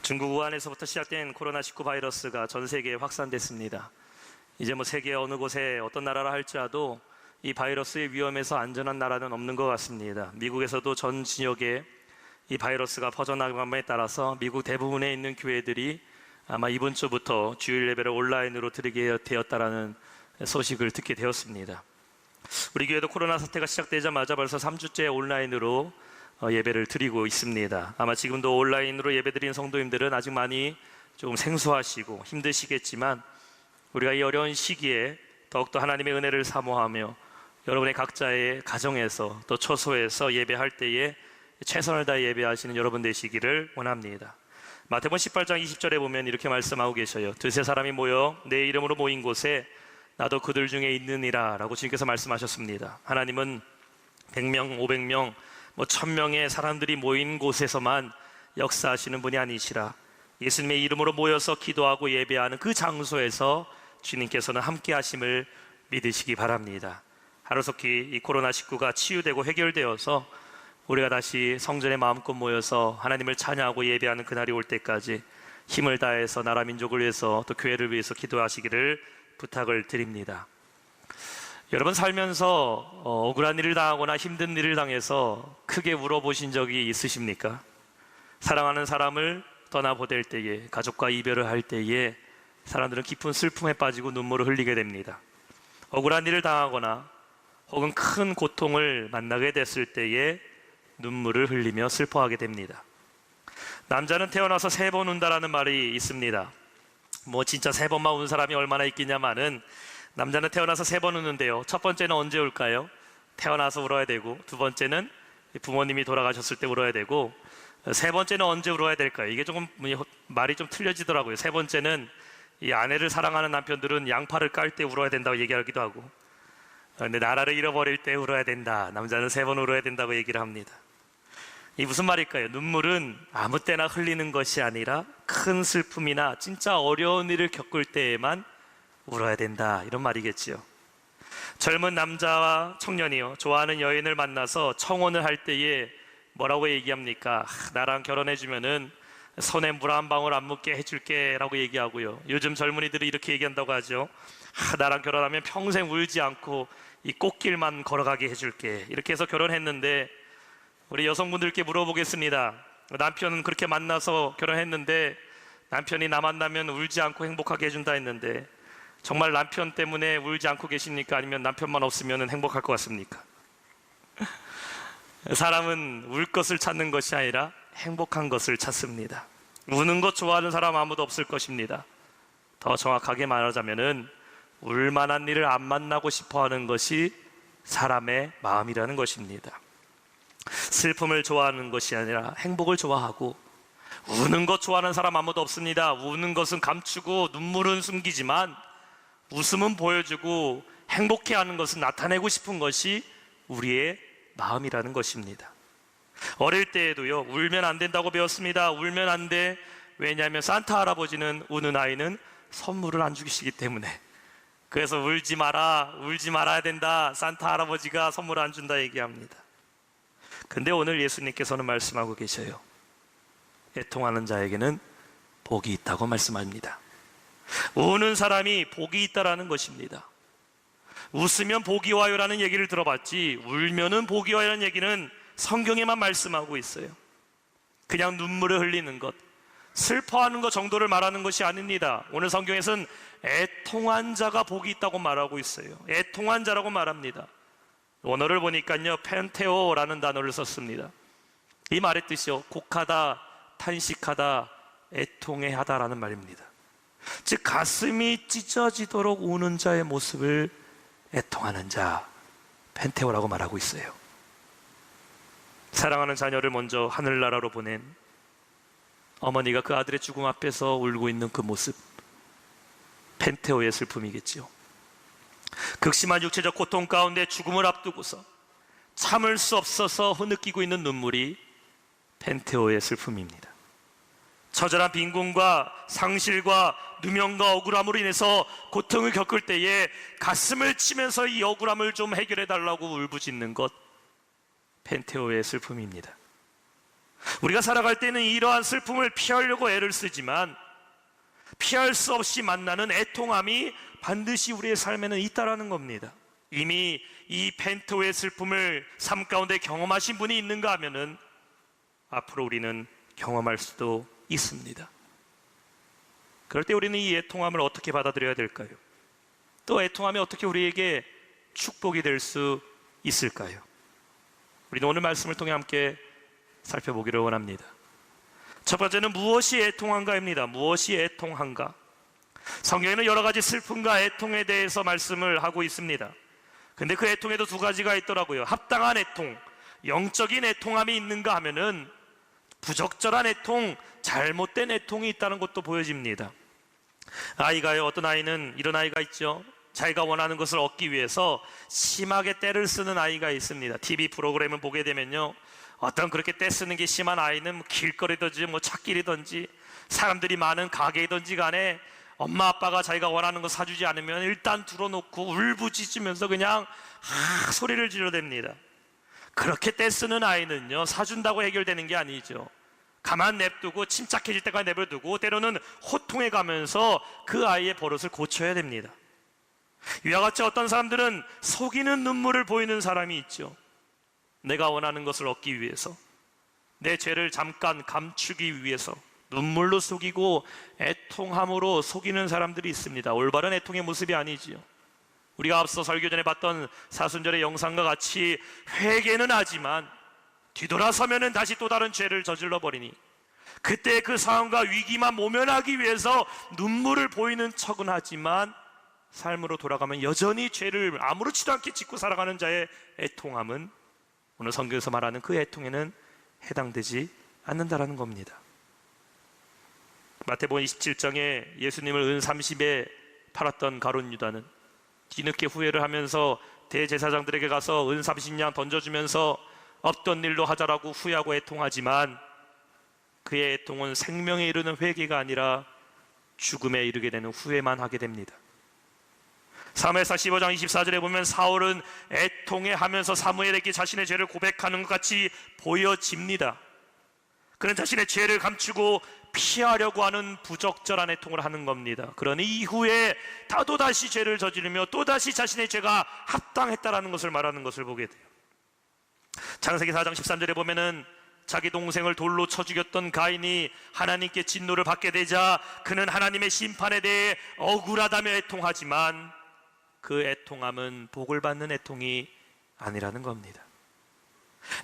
중국 우한에서부터 시작된 코로나19 바이러스가 전 세계에 확산됐습니다. 이제 세계 어느 곳에 어떤 나라라 할지라도 이 바이러스의 위험에서 안전한 나라는 없는 것 같습니다. 미국에서도 전 지역에 이 바이러스가 퍼져나감에 따라서 미국 대부분에 있는 교회들이 아마 이번 주부터 주일 예배를 온라인으로 드리게 되었다라는 소식을 듣게 되었습니다. 우리 교회도 코로나 사태가 시작되자마자 벌써 3주째 온라인으로 예배를 드리고 있습니다. 아마 지금도 온라인으로 예배드린 성도님들은 아직 많이 조금 생소하시고 힘드시겠지만 우리가 이 어려운 시기에 더욱더 하나님의 은혜를 사모하며 여러분의 각자의 가정에서 또 처소에서 예배할 때에 최선을 다해 예배하시는 여러분 되시기를 원합니다. 마태복음 18장 20절에 보면 이렇게 말씀하고 계셔요. 두세 사람이 모여 내 이름으로 모인 곳에 나도 그들 중에 있느니라 라고 주님께서 말씀하셨습니다. 하나님은 100명, 500명, 1000명의 사람들이 모인 곳에서만 역사하시는 분이 아니시라. 예수님의 이름으로 모여서 기도하고 예배하는 그 장소에서 주님께서는 함께 하심을 믿으시기 바랍니다. 하루속히 이 코로나19가 치유되고 해결되어서 우리가 다시 성전에 마음껏 모여서 하나님을 찬양하고 예배하는 그날이 올 때까지 힘을 다해서 나라 민족을 위해서 또 교회를 위해서 기도하시기를 부탁을 드립니다. 여러분 살면서 억울한 일을 당하거나 힘든 일을 당해서 크게 울어보신 적이 있으십니까? 사랑하는 사람을 떠나보낼 때에, 가족과 이별을 할 때에 사람들은 깊은 슬픔에 빠지고 눈물을 흘리게 됩니다. 억울한 일을 당하거나 혹은 큰 고통을 만나게 됐을 때에 눈물을 흘리며 슬퍼하게 됩니다. 남자는 태어나서 3번 운다라는 말이 있습니다. 진짜 3번만 운 사람이 얼마나 있겠냐마는 남자는 태어나서 3번 우는데요. 첫 번째는 언제 울까요? 태어나서 울어야 되고, 두 번째는 부모님이 돌아가셨을 때 울어야 되고, 세 번째는 언제 울어야 될까요? 이게 조금 말이 좀 틀려지더라고요. 세 번째는 이 아내를 사랑하는 남편들은 양파를 깔 때 울어야 된다고 얘기하기도 하고, 근데 나라를 잃어버릴 때 울어야 된다. 남자는 3번 울어야 된다고 얘기를 합니다. 이 무슨 말일까요? 눈물은 아무 때나 흘리는 것이 아니라 큰 슬픔이나 진짜 어려운 일을 겪을 때에만 울어야 된다, 이런 말이겠지요. 젊은 남자와 청년이요, 좋아하는 여인을 만나서 청혼을 할 때에 뭐라고 얘기합니까? 나랑 결혼해주면은 손에 물 한 방울 안 묻게 해줄게 라고 얘기하고요. 요즘 젊은이들이 이렇게 얘기한다고 하죠. 나랑 결혼하면 평생 울지 않고 이 꽃길만 걸어가게 해줄게. 이렇게 해서 결혼했는데, 우리 여성분들께 물어보겠습니다. 남편은 그렇게 만나서 결혼했는데 남편이 나 만나면 울지 않고 행복하게 해준다 했는데, 정말 남편 때문에 울지 않고 계십니까? 아니면 남편만 없으면 행복할 것 같습니까? 사람은 울 것을 찾는 것이 아니라 행복한 것을 찾습니다. 우는 것 좋아하는 사람 아무도 없을 것입니다. 더 정확하게 말하자면은 울만한 일을 안 만나고 싶어하는 것이 사람의 마음이라는 것입니다. 슬픔을 좋아하는 것이 아니라 행복을 좋아하고, 우는 것 좋아하는 사람 아무도 없습니다. 우는 것은 감추고 눈물은 숨기지만 웃음은 보여주고 행복해하는 것은 나타내고 싶은 것이 우리의 마음이라는 것입니다. 어릴 때에도요, 울면 안 된다고 배웠습니다. 울면 안 돼. 왜냐하면 산타 할아버지는 우는 아이는 선물을 안 주시기 때문에. 그래서 울지 말아야 된다. 산타 할아버지가 선물 안 준다 얘기합니다. 근데 오늘 예수님께서는 말씀하고 계셔요. 애통하는 자에게는 복이 있다고 말씀합니다. 우는 사람이 복이 있다라는 것입니다. 웃으면 복이 와요라는 얘기를 들어봤지, 울면은 복이 와요라는 얘기는 성경에만 말씀하고 있어요. 그냥 눈물을 흘리는 것, 슬퍼하는 것 정도를 말하는 것이 아닙니다. 오늘 성경에서는 애통한 자가 복이 있다고 말하고 있어요. 애통한 자라고 말합니다. 원어를 보니까요, 펜테오라는 단어를 썼습니다. 이 말의 뜻이요, 곡하다, 탄식하다, 애통해하다라는 말입니다. 즉 가슴이 찢어지도록 우는 자의 모습을 애통하는 자, 펜테오라고 말하고 있어요. 사랑하는 자녀를 먼저 하늘나라로 보낸 어머니가 그 아들의 죽음 앞에서 울고 있는 그 모습, 펜테오의 슬픔이겠지요. 극심한 육체적 고통 가운데 죽음을 앞두고서 참을 수 없어서 흐느끼고 있는 눈물이 펜테오의 슬픔입니다. 처절한 빈곤과 상실과 누명과 억울함으로 인해서 고통을 겪을 때에 가슴을 치면서 이 억울함을 좀 해결해 달라고 울부짖는 것, 펜테오의 슬픔입니다. 우리가 살아갈 때는 이러한 슬픔을 피하려고 애를 쓰지만 피할 수 없이 만나는 애통함이 반드시 우리의 삶에는 있다라는 겁니다. 이미 이 펜토의 슬픔을 삶 가운데 경험하신 분이 있는가 하면은 앞으로 우리는 경험할 수도 있습니다. 그럴 때 우리는 이 애통함을 어떻게 받아들여야 될까요? 또 애통함이 어떻게 우리에게 축복이 될 수 있을까요? 우리는 오늘 말씀을 통해 함께 살펴보기를 원합니다. 첫 번째는 무엇이 애통한가입니다. 무엇이 애통한가? 성경에는 여러 가지 슬픔과 애통에 대해서 말씀을 하고 있습니다. 근데 그 애통에도 두 가지가 있더라고요. 합당한 애통, 영적인 애통함이 있는가 하면은 부적절한 애통, 잘못된 애통이 있다는 것도 보여집니다. 아이가요, 어떤 아이는 이런 아이가 있죠. 자기가 원하는 것을 얻기 위해서 심하게 떼를 쓰는 아이가 있습니다. TV 프로그램을 보게 되면요, 어떤 그렇게 떼 쓰는 게 심한 아이는 길거리든지 찾길이든지 사람들이 많은 가게이든지 간에 엄마 아빠가 자기가 원하는 거 사주지 않으면 일단 들어놓고 울부짖으면서 그냥 소리를 지르댑니다. 그렇게 떼쓰는 아이는요, 사준다고 해결되는 게 아니죠. 가만 냅두고 침착해질 때까지 내버려두고 때로는 호통해 가면서 그 아이의 버릇을 고쳐야 됩니다. 이와 같이 어떤 사람들은 속이는 눈물을 보이는 사람이 있죠. 내가 원하는 것을 얻기 위해서, 내 죄를 잠깐 감추기 위해서 눈물로 속이고 애통함으로 속이는 사람들이 있습니다. 올바른 애통의 모습이 아니지요. 우리가 앞서 설교 전에 봤던 사순절의 영상과 같이 회개는 하지만 뒤돌아서면은 다시 또 다른 죄를 저질러 버리니, 그때 그 상황과 위기만 모면하기 위해서 눈물을 보이는 척은 하지만 삶으로 돌아가면 여전히 죄를 아무렇지도 않게 짓고 살아가는 자의 애통함은 오늘 성경에서 말하는 그 애통에는 해당되지 않는다라는 겁니다. 마태복음 27장에 예수님을 은 30에 팔았던 가룟 유다는 뒤늦게 후회를 하면서 대제사장들에게 가서 은 30냥 던져주면서 없던 일로 하자라고 후회하고 애통하지만 그의 애통은 생명에 이르는 회개가 아니라 죽음에 이르게 되는 후회만 하게 됩니다. 사무엘상 15장 24절에 보면 사울은 애통해 하면서 사무엘에게 자신의 죄를 고백하는 것 같이 보여집니다. 그는 자신의 죄를 감추고 피하려고 하는 부적절한 애통을 하는 겁니다. 그러니 이후에 또다시 죄를 저지르며 또다시 자신의 죄가 합당했다라는 것을 말하는 것을 보게 돼요. 창세기 4장 13절에 보면은 자기 동생을 돌로 쳐 죽였던 가인이 하나님께 진노를 받게 되자 그는 하나님의 심판에 대해 억울하다며 애통하지만 그 애통함은 복을 받는 애통이 아니라는 겁니다.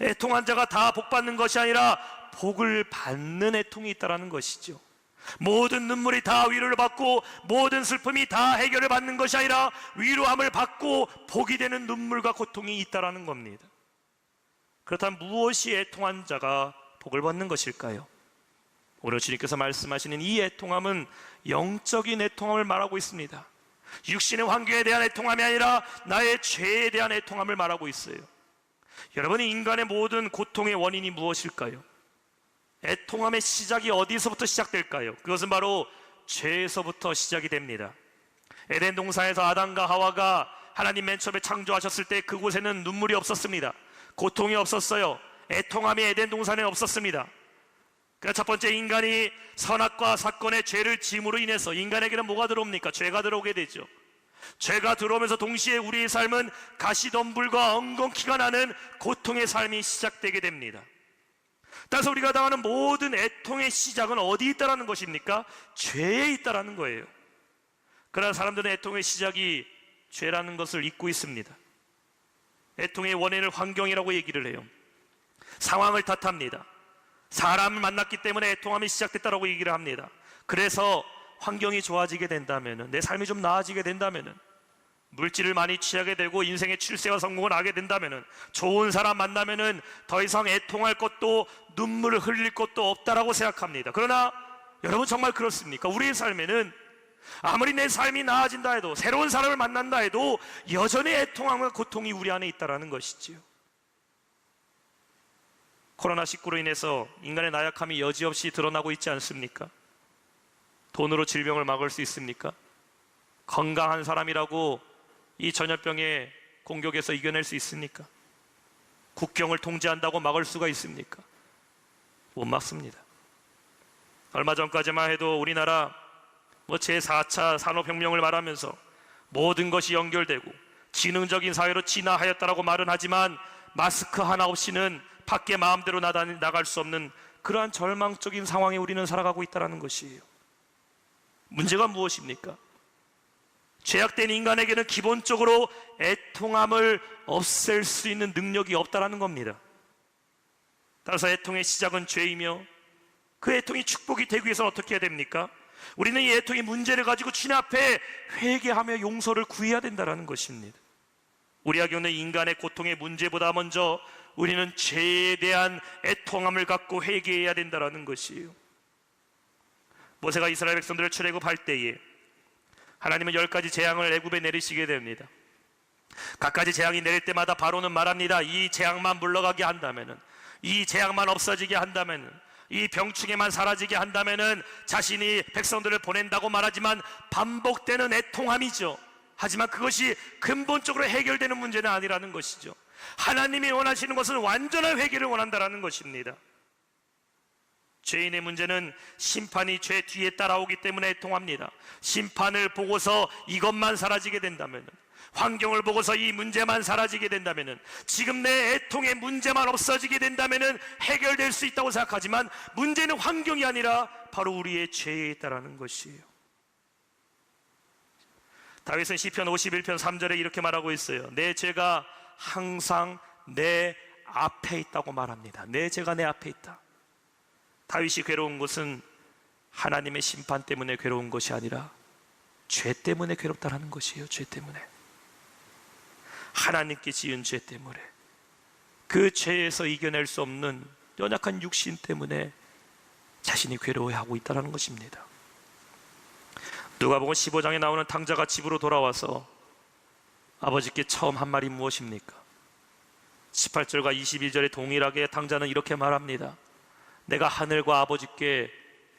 애통한 자가 다 복 받는 것이 아니라 복을 받는 애통이 있다는 것이죠. 모든 눈물이 다 위로를 받고 모든 슬픔이 다 해결을 받는 것이 아니라 위로함을 받고 복이 되는 눈물과 고통이 있다는 겁니다. 그렇다면 무엇이 애통한 자가 복을 받는 것일까요? 오늘 주님께서 말씀하시는 이 애통함은 영적인 애통함을 말하고 있습니다. 육신의 환경에 대한 애통함이 아니라 나의 죄에 대한 애통함을 말하고 있어요. 여러분, 인간의 모든 고통의 원인이 무엇일까요? 애통함의 시작이 어디서부터 시작될까요? 그것은 바로 죄에서부터 시작이 됩니다. 에덴 동산에서 아담과 하와가 하나님 맨 처음에 창조하셨을 때 그곳에는 눈물이 없었습니다. 고통이 없었어요. 애통함이 에덴 동산에 없었습니다. 그러니까 첫 번째, 인간이 선악과 사건의 죄를 지음으로 인해서 인간에게는 뭐가 들어옵니까? 죄가 들어오게 되죠. 죄가 들어오면서 동시에 우리의 삶은 가시덤불과 엉겅퀴가 나는 고통의 삶이 시작되게 됩니다. 따라서 우리가 당하는 모든 애통의 시작은 어디 있다라는 것입니까? 죄에 있다라는 거예요. 그러나 사람들은 애통의 시작이 죄라는 것을 잊고 있습니다. 애통의 원인을 환경이라고 얘기를 해요. 상황을 탓합니다. 사람을 만났기 때문에 애통함이 시작됐다라고 얘기를 합니다. 그래서 환경이 좋아지게 된다면은, 내 삶이 좀 나아지게 된다면은, 물질을 많이 취하게 되고 인생의 출세와 성공을 하게 된다면은, 좋은 사람 만나면은 더 이상 애통할 것도 눈물을 흘릴 것도 없다라고 생각합니다. 그러나 여러분, 정말 그렇습니까? 우리의 삶에는 아무리 내 삶이 나아진다 해도, 새로운 사람을 만난다 해도 여전히 애통함과 고통이 우리 안에 있다라는 것이지요. 코로나19로 인해서 인간의 나약함이 여지없이 드러나고 있지 않습니까? 돈으로 질병을 막을 수 있습니까? 건강한 사람이라고 이 전염병의 공격에서 이겨낼 수 있습니까? 국경을 통제한다고 막을 수가 있습니까? 못 막습니다. 얼마 전까지만 해도 우리나라 제4차 산업혁명을 말하면서 모든 것이 연결되고 지능적인 사회로 진화하였다라고 말은 하지만 마스크 하나 없이는 밖에 마음대로 나갈 수 없는 그러한 절망적인 상황에 우리는 살아가고 있다는 것이에요. 문제가 무엇입니까? 죄악된 인간에게는 기본적으로 애통함을 없앨 수 있는 능력이 없다는 겁니다. 따라서 애통의 시작은 죄이며 그 애통이 축복이 되기 위해서 어떻게 해야 됩니까? 우리는 이 애통의 문제를 가지고 주님 앞에 회개하며 용서를 구해야 된다는 것입니다. 우리에게 오는 인간의 고통의 문제보다 먼저 우리는 죄에 대한 애통함을 갖고 회개해야 된다는 것이에요. 모세가 이스라엘 백성들을 출애굽할 때에 하나님은 10가지 재앙을 애굽에 내리시게 됩니다. 각가지 재앙이 내릴 때마다 바로는 말합니다. 이 재앙만 물러가게 한다면은, 이 재앙만 없어지게 한다면은, 이 병충해만 사라지게 한다면은 자신이 백성들을 보낸다고 말하지만 반복되는 애통함이죠. 하지만 그것이 근본적으로 해결되는 문제는 아니라는 것이죠. 하나님이 원하시는 것은 완전한 회개를 원한다는 것입니다. 죄인의 문제는 심판이 죄 뒤에 따라오기 때문에 애통합니다. 심판을 보고서 이것만 사라지게 된다면, 환경을 보고서 이 문제만 사라지게 된다면, 지금 내 애통의 문제만 없어지게 된다면 해결될 수 있다고 생각하지만 문제는 환경이 아니라 바로 우리의 죄에 있다는 것이에요. 다윗은 시편 51편 3절에 이렇게 말하고 있어요. 내 죄가 항상 내 앞에 있다고 말합니다. 내 죄가 내 앞에 있다. 다윗이 괴로운 것은 하나님의 심판 때문에 괴로운 것이 아니라 죄 때문에 괴롭다는 것이에요. 죄 때문에, 하나님께 지은 죄 때문에, 그 죄에서 이겨낼 수 없는 연약한 육신 때문에 자신이 괴로워하고 있다는 것입니다. 누가복음 15장에 나오는 탕자가 집으로 돌아와서 아버지께 처음 한 말이 무엇입니까? 18절과 22절에 동일하게 탕자는 이렇게 말합니다. 내가 하늘과 아버지께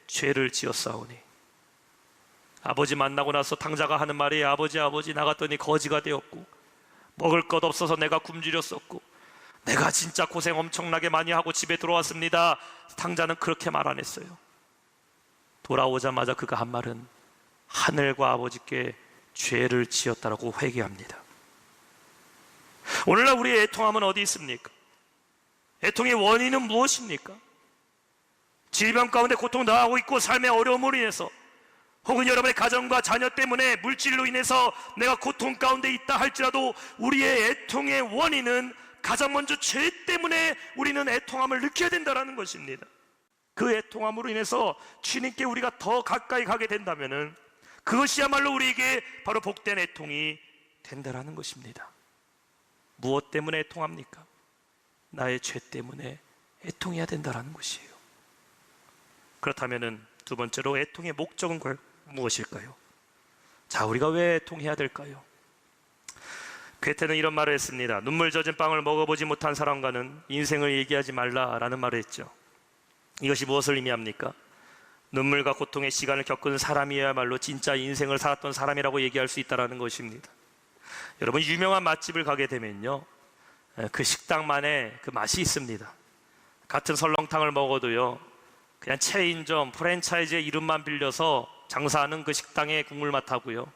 죄를 지었사오니. 아버지 만나고 나서 탕자가 하는 말이 아버지 나갔더니 거지가 되었고 먹을 것 없어서 내가 굶주렸었고 내가 진짜 고생 엄청나게 많이 하고 집에 들어왔습니다. 탕자는 그렇게 말 안 했어요. 돌아오자마자 그가 한 말은 하늘과 아버지께 죄를 지었다라고 회개합니다. 오늘날 우리의 애통함은 어디 있습니까? 애통의 원인은 무엇입니까? 질병 가운데 고통 당하고 있고 삶의 어려움으로 인해서, 혹은 여러분의 가정과 자녀 때문에 물질로 인해서 내가 고통 가운데 있다 할지라도 우리의 애통의 원인은 가장 먼저 죄 때문에 우리는 애통함을 느껴야 된다는 것입니다. 그 애통함으로 인해서 주님께 우리가 더 가까이 가게 된다면 그것이야말로 우리에게 바로 복된 애통이 된다는 것입니다. 무엇 때문에 애통합니까? 나의 죄 때문에 애통해야 된다는 것이에요. 그렇다면 두 번째로 애통의 목적은 무엇일까요? 자, 우리가 왜 애통해야 될까요? 괴테는 이런 말을 했습니다. 눈물 젖은 빵을 먹어보지 못한 사람과는 인생을 얘기하지 말라라는 말을 했죠. 이것이 무엇을 의미합니까? 눈물과 고통의 시간을 겪은 사람이야말로 진짜 인생을 살았던 사람이라고 얘기할 수 있다는 것입니다. 여러분, 유명한 맛집을 가게 되면요, 그 식당만의 그 맛이 있습니다. 같은 설렁탕을 먹어도요, 그냥 체인점, 프랜차이즈의 이름만 빌려서 장사하는 그 식당의 국물 맛하고요,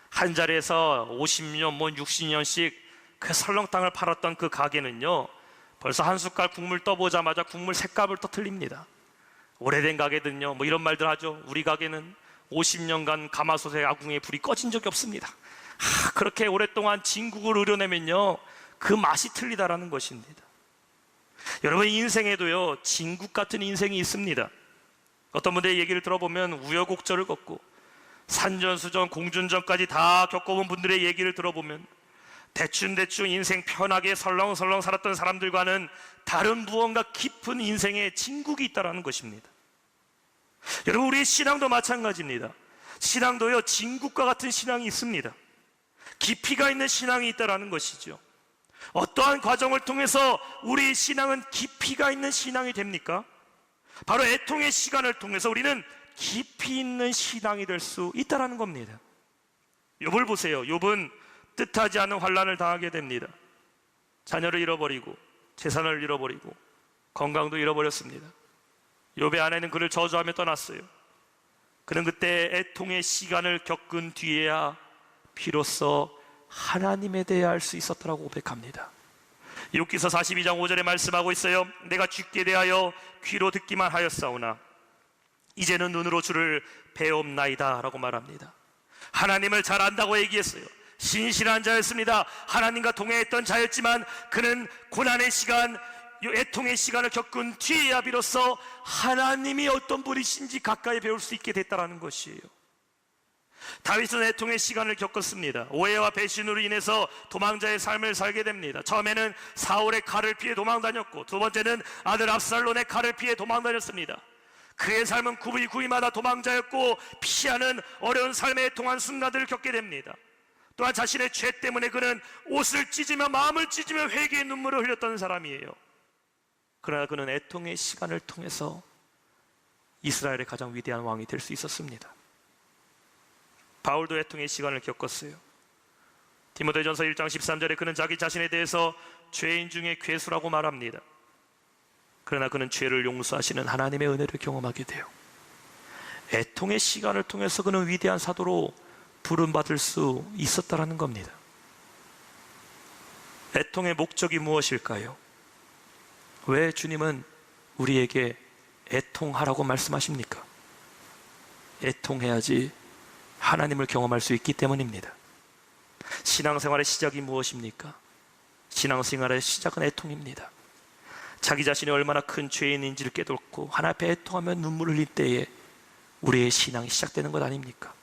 한 자리에서 50년, 60년씩 그 설렁탕을 팔았던 그 가게는요, 벌써 한 숟갈 국물 떠보자마자 국물 색깔부터 틀립니다. 오래된 가게든요, 이런 말들 하죠. 우리 가게는 50년간 가마솥에 아궁이에 불이 꺼진 적이 없습니다. 그렇게 오랫동안 진국을 우려내면요, 그 맛이 틀리다라는 것입니다. 여러분, 인생에도요, 진국 같은 인생이 있습니다. 어떤 분들의 얘기를 들어보면 우여곡절을 겪고 산전수전, 공준전까지 다 겪어본 분들의 얘기를 들어보면 대충 인생 편하게 설렁설렁 살았던 사람들과는 다른 무언가 깊은 인생의 진국이 있다는 것입니다. 여러분, 우리의 신앙도 마찬가지입니다. 신앙도요, 진국과 같은 신앙이 있습니다. 깊이가 있는 신앙이 있다는 것이죠. 어떠한 과정을 통해서 우리 신앙은 깊이가 있는 신앙이 됩니까? 바로 애통의 시간을 통해서 우리는 깊이 있는 신앙이 될 수 있다는 겁니다. 욥을 보세요. 욥은 뜻하지 않은 환난을 당하게 됩니다. 자녀를 잃어버리고 재산을 잃어버리고 건강도 잃어버렸습니다. 욥의 아내는 그를 저주하며 떠났어요. 그는 그때 애통의 시간을 겪은 뒤에야 비로소 하나님에 대해 알 수 있었더라고 고백합니다. 욥기서 42장 5절에 말씀하고 있어요. 내가 주께 대하여 귀로 듣기만 하였사오나 이제는 눈으로 주를 배옵나이다 라고 말합니다. 하나님을 잘 안다고 얘기했어요. 신실한 자였습니다. 하나님과 동행했던 자였지만 그는 고난의 시간, 애통의 시간을 겪은 뒤에야 비로소 하나님이 어떤 분이신지 가까이 배울 수 있게 됐다는 것이에요. 다윗은 애통의 시간을 겪었습니다. 오해와 배신으로 인해서 도망자의 삶을 살게 됩니다. 처음에는 사울의 칼을 피해 도망다녔고, 두 번째는 아들 압살롬의 칼을 피해 도망다녔습니다. 그의 삶은 구비구비마다 도망자였고 피하는 어려운 삶에 애통한 순간들을 겪게 됩니다. 또한 자신의 죄 때문에 그는 옷을 찢으며 마음을 찢으며 회개의 눈물을 흘렸던 사람이에요. 그러나 그는 애통의 시간을 통해서 이스라엘의 가장 위대한 왕이 될 수 있었습니다. 바울도 애통의 시간을 겪었어요. 디모데전서 1장 13절에 그는 자기 자신에 대해서 죄인 중에 괴수라고 말합니다. 그러나 그는 죄를 용서하시는 하나님의 은혜를 경험하게 돼요. 애통의 시간을 통해서 그는 위대한 사도로 부름받을 수 있었다라는 겁니다. 애통의 목적이 무엇일까요? 왜 주님은 우리에게 애통하라고 말씀하십니까? 애통해야지 하나님을 경험할 수 있기 때문입니다. 신앙생활의 시작이 무엇입니까? 신앙생활의 시작은 애통입니다. 자기 자신이 얼마나 큰 죄인인지를 깨닫고 하나님 앞에 애통하며 눈물을 흘릴 때에 우리의 신앙이 시작되는 것 아닙니까?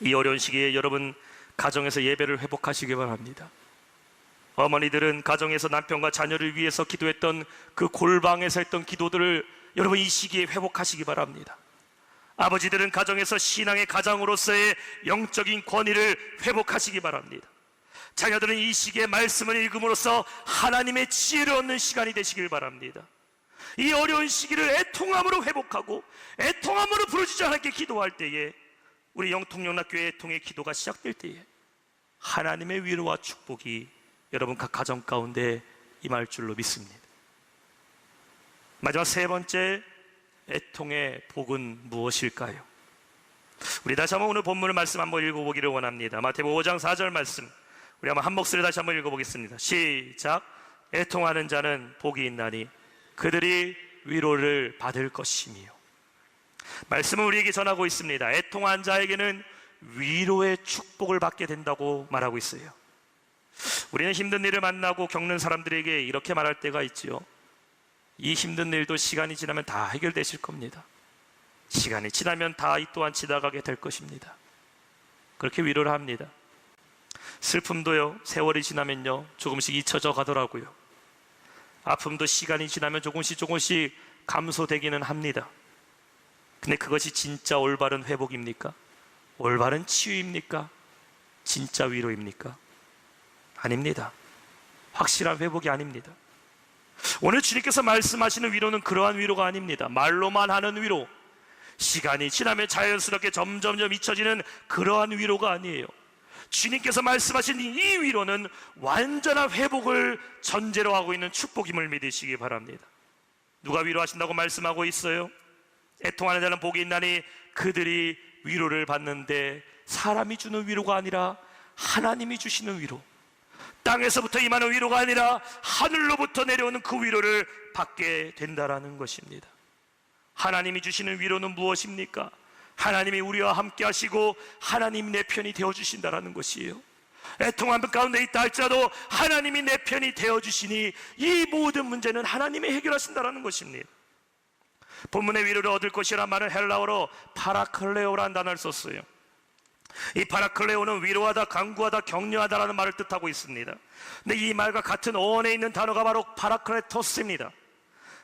이 어려운 시기에 여러분 가정에서 예배를 회복하시기 바랍니다. 어머니들은 가정에서 남편과 자녀를 위해서 기도했던 그 골방에서 했던 기도들을 여러분 이 시기에 회복하시기 바랍니다. 아버지들은 가정에서 신앙의 가장으로서의 영적인 권위를 회복하시기 바랍니다. 자녀들은 이 시기에 말씀을 읽음으로써 하나님의 지혜를 얻는 시간이 되시길 바랍니다. 이 어려운 시기를 애통함으로 회복하고 애통함으로 부르짖어 하나님께 기도할 때에 우리 영통영락교회 애통의 기도가 시작될 때에 하나님의 위로와 축복이 여러분 각 가정 가운데 임할 줄로 믿습니다. 마지막 세 번째 애통의 복은 무엇일까요? 우리 다시 한번 오늘 본문의 말씀 한번 읽어보기를 원합니다. 마태복음 5장 4절 말씀 우리 한번 한 목소리 다시 한번 읽어보겠습니다. 시작. 애통하는 자는 복이 있나니 그들이 위로를 받을 것이며. 말씀은 우리에게 전하고 있습니다. 애통한 자에게는 위로의 축복을 받게 된다고 말하고 있어요. 우리는 힘든 일을 만나고 겪는 사람들에게 이렇게 말할 때가 있지요. 이 힘든 일도 시간이 지나면 다 해결되실 겁니다. 시간이 지나면 다 이 또한 지나가게 될 것입니다. 그렇게 위로를 합니다. 슬픔도요, 세월이 지나면요 조금씩 잊혀져 가더라고요. 아픔도 시간이 지나면 조금씩 감소되기는 합니다. 근데 그것이 진짜 올바른 회복입니까? 올바른 치유입니까? 진짜 위로입니까? 아닙니다. 확실한 회복이 아닙니다. 오늘 주님께서 말씀하시는 위로는 그러한 위로가 아닙니다. 말로만 하는 위로, 시간이 지나면 자연스럽게 점점점 잊혀지는 그러한 위로가 아니에요. 주님께서 말씀하신 이 위로는 완전한 회복을 전제로 하고 있는 축복임을 믿으시기 바랍니다. 누가 위로하신다고 말씀하고 있어요? 애통하는 자는 복이 있나니 그들이 위로를 받는데, 사람이 주는 위로가 아니라 하나님이 주시는 위로, 땅에서부터 임하는 위로가 아니라 하늘로부터 내려오는 그 위로를 받게 된다라는 것입니다. 하나님이 주시는 위로는 무엇입니까? 하나님이 우리와 함께 하시고 하나님이 내 편이 되어주신다라는 것이에요. 애통함 가운데 있다 할지라도 하나님이 내 편이 되어주시니 이 모든 문제는 하나님이 해결하신다라는 것입니다. 본문의 위로를 얻을 것이란 말은 헬라어로 파라클레오라는 단어를 썼어요. 이 파라클레오는 위로하다, 강구하다, 격려하다라는 말을 뜻하고 있습니다. 근데 이 말과 같은 어원에 있는 단어가 바로 파라클레토스입니다.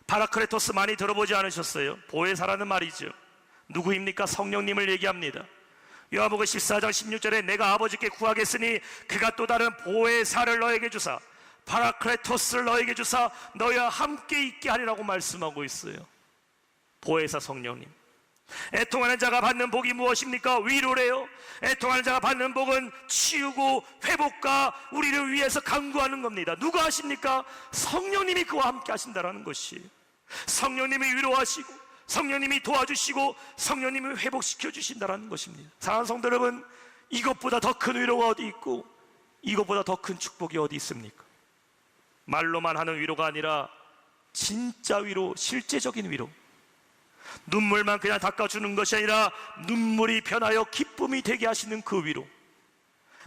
파라클레토스 많이 들어보지 않으셨어요? 보혜사라는 말이죠. 누구입니까? 성령님을 얘기합니다. 요한복음 14장 16절에 내가 아버지께 구하겠으니 그가 또 다른 보혜사를 너에게 주사, 파라클레토스를 너에게 주사 너희와 함께 있게 하리라고 말씀하고 있어요. 보혜사 성령님. 애통하는 자가 받는 복이 무엇입니까? 위로래요. 애통하는 자가 받는 복은 치유고 회복과 우리를 위해서 강구하는 겁니다. 누가 하십니까? 성령님이 그와 함께 하신다라는 것이. 성령님이 위로하시고 성령님이 도와주시고 성령님이 회복시켜 주신다는 것입니다. 사랑하는 성도 여러분, 이것보다 더 큰 위로가 어디 있고 이것보다 더 큰 축복이 어디 있습니까? 말로만 하는 위로가 아니라 진짜 위로, 실제적인 위로, 눈물만 그냥 닦아주는 것이 아니라 눈물이 변하여 기쁨이 되게 하시는 그 위로,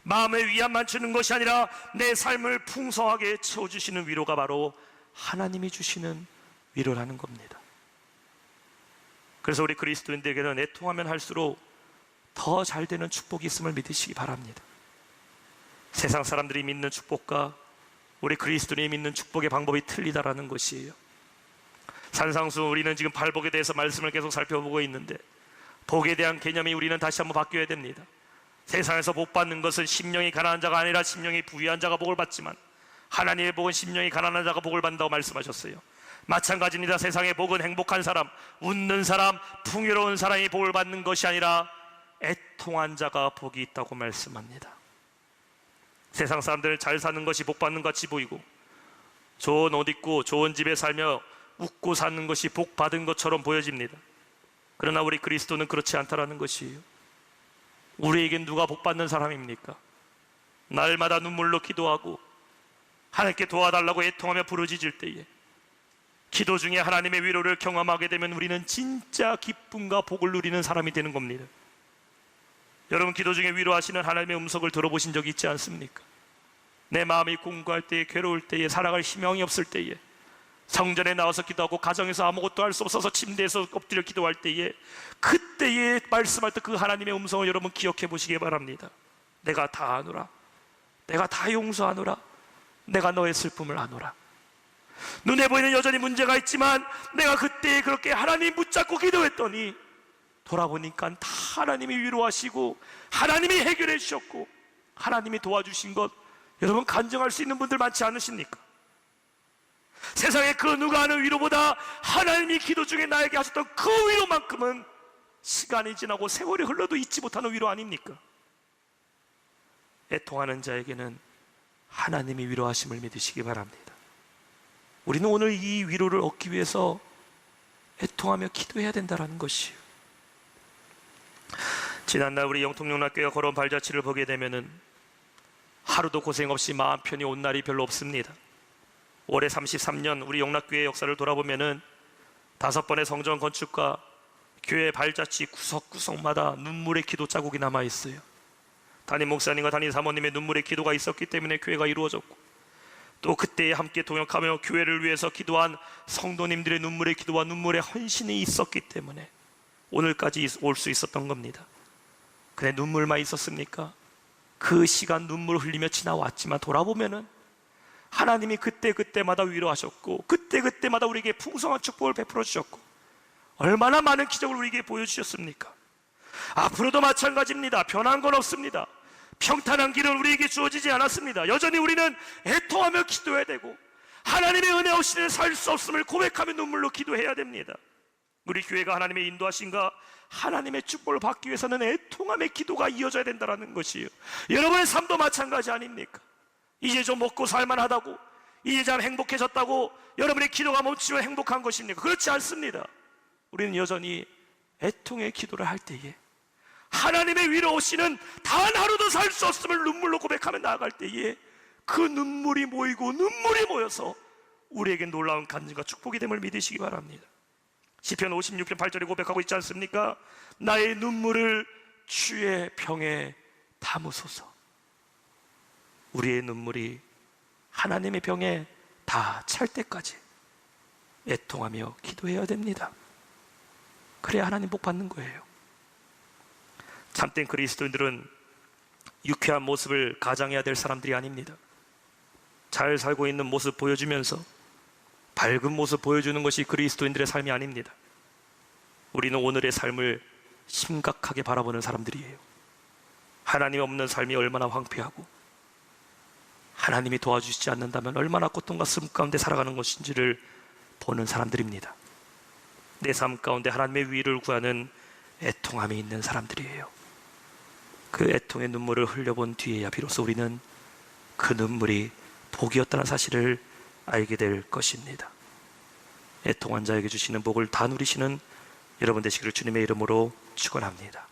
마음의 위안만 주는 것이 아니라 내 삶을 풍성하게 채워주시는 위로가 바로 하나님이 주시는 위로라는 겁니다. 그래서 우리 그리스도인들에게는 애통하면 할수록 더 잘 되는 축복이 있음을 믿으시기 바랍니다. 세상 사람들이 믿는 축복과 우리 그리스도인이 믿는 축복의 방법이 틀리다라는 것이에요. 산상수, 우리는 지금 발복에 대해서 말씀을 계속 살펴보고 있는데 복에 대한 개념이 우리는 다시 한번 바뀌어야 됩니다. 세상에서 복 받는 것은 심령이 가난한 자가 아니라 심령이 부유한 자가 복을 받지만 하나님의 복은 심령이 가난한 자가 복을 받는다고 말씀하셨어요. 마찬가지입니다. 세상의 복은 행복한 사람, 웃는 사람, 풍요로운 사람이 복을 받는 것이 아니라 애통한 자가 복이 있다고 말씀합니다. 세상 사람들은 잘 사는 것이 복 받는 것 같이 보이고 좋은 옷 입고 좋은 집에 살며 웃고 사는 것이 복 받은 것처럼 보여집니다. 그러나 우리 그리스도는 그렇지 않다라는 것이에요. 우리에겐 누가 복 받는 사람입니까? 날마다 눈물로 기도하고 하나님께 도와달라고 애통하며 부르짖을 때에 기도 중에 하나님의 위로를 경험하게 되면 우리는 진짜 기쁨과 복을 누리는 사람이 되는 겁니다. 여러분, 기도 중에 위로하시는 하나님의 음성을 들어보신 적이 있지 않습니까? 내 마음이 공고할 때에, 괴로울 때에, 살아갈 희망이 없을 때에, 성전에 나와서 기도하고 가정에서 아무것도 할 수 없어서 침대에서 엎드려 기도할 때에, 그때에 말씀할 때 그 하나님의 음성을 여러분 기억해 보시기 바랍니다. 내가 다 아노라, 내가 다 용서하노라, 내가 너의 슬픔을 아노라. 눈에 보이는 여전히 문제가 있지만 내가 그때 그렇게 하나님 붙잡고 기도했더니 돌아보니까 다 하나님이 위로하시고 하나님이 해결해 주셨고 하나님이 도와주신 것, 여러분 간증할 수 있는 분들 많지 않으십니까? 세상에 그 누가 하는 위로보다 하나님이 기도 중에 나에게 하셨던 그 위로만큼은 시간이 지나고 세월이 흘러도 잊지 못하는 위로 아닙니까? 애통하는 자에게는 하나님이 위로하심을 믿으시기 바랍니다. 우리는 오늘 이 위로를 얻기 위해서 애통하며 기도해야 된다는 것이에요. 지난날 우리 영통용락교회가 걸어온 발자취를 보게 되면은 하루도 고생 없이 마음 편히 온 날이 별로 없습니다. 올해 33년 우리 용락교회 역사를 돌아보면은 5번의 성전 건축과 교회 발자취 구석구석마다 눈물의 기도 자국이 남아있어요. 담임 목사님과 담임 사모님의 눈물의 기도가 있었기 때문에 교회가 이루어졌고, 또 그때에 함께 동역하며 교회를 위해서 기도한 성도님들의 눈물의 기도와 눈물의 헌신이 있었기 때문에 오늘까지 올 수 있었던 겁니다. 근데 눈물만 있었습니까? 그 시간 눈물 흘리며 지나왔지만 돌아보면은 하나님이 그때그때마다 위로하셨고 그때그때마다 우리에게 풍성한 축복을 베풀어 주셨고 얼마나 많은 기적을 우리에게 보여주셨습니까? 앞으로도 마찬가지입니다. 변한 건 없습니다. 평탄한 길은 우리에게 주어지지 않았습니다. 여전히 우리는 애통하며 기도해야 되고 하나님의 은혜 없이는 살 수 없음을 고백하며 눈물로 기도해야 됩니다. 우리 교회가 하나님의 인도하심과 하나님의 축복을 받기 위해서는 애통함의 기도가 이어져야 된다는 것이에요. 여러분의 삶도 마찬가지 아닙니까? 이제 좀 먹고 살만하다고, 이제 좀 행복해졌다고 여러분의 기도가 멈추면 행복한 것입니까? 그렇지 않습니다. 우리는 여전히 애통의 기도를 할 때에 하나님의 위로 오시는 단 하루도 살 수 없음을 눈물로 고백하며 나아갈 때에 그 눈물이 모이고 눈물이 모여서 우리에게 놀라운 간증과 축복이 됨을 믿으시기 바랍니다. 시편 56편 8절에 고백하고 있지 않습니까? 나의 눈물을 주의 병에 담으소서. 우리의 눈물이 하나님의 병에 다 찰 때까지 애통하며 기도해야 됩니다. 그래야 하나님 복 받는 거예요. 참된 그리스도인들은 유쾌한 모습을 가장해야 될 사람들이 아닙니다. 잘 살고 있는 모습 보여주면서 밝은 모습 보여주는 것이 그리스도인들의 삶이 아닙니다. 우리는 오늘의 삶을 심각하게 바라보는 사람들이에요. 하나님 없는 삶이 얼마나 황폐하고 하나님이 도와주시지 않는다면 얼마나 고통과 슬픔 가운데 살아가는 것인지를 보는 사람들입니다. 내 삶 가운데 하나님의 위를 구하는 애통함이 있는 사람들이에요. 그 애통의 눈물을 흘려본 뒤에야 비로소 우리는 그 눈물이 복이었다는 사실을 알게 될 것입니다. 애통한 자에게 주시는 복을 다 누리시는 여러분 되시기를 주님의 이름으로 축원합니다.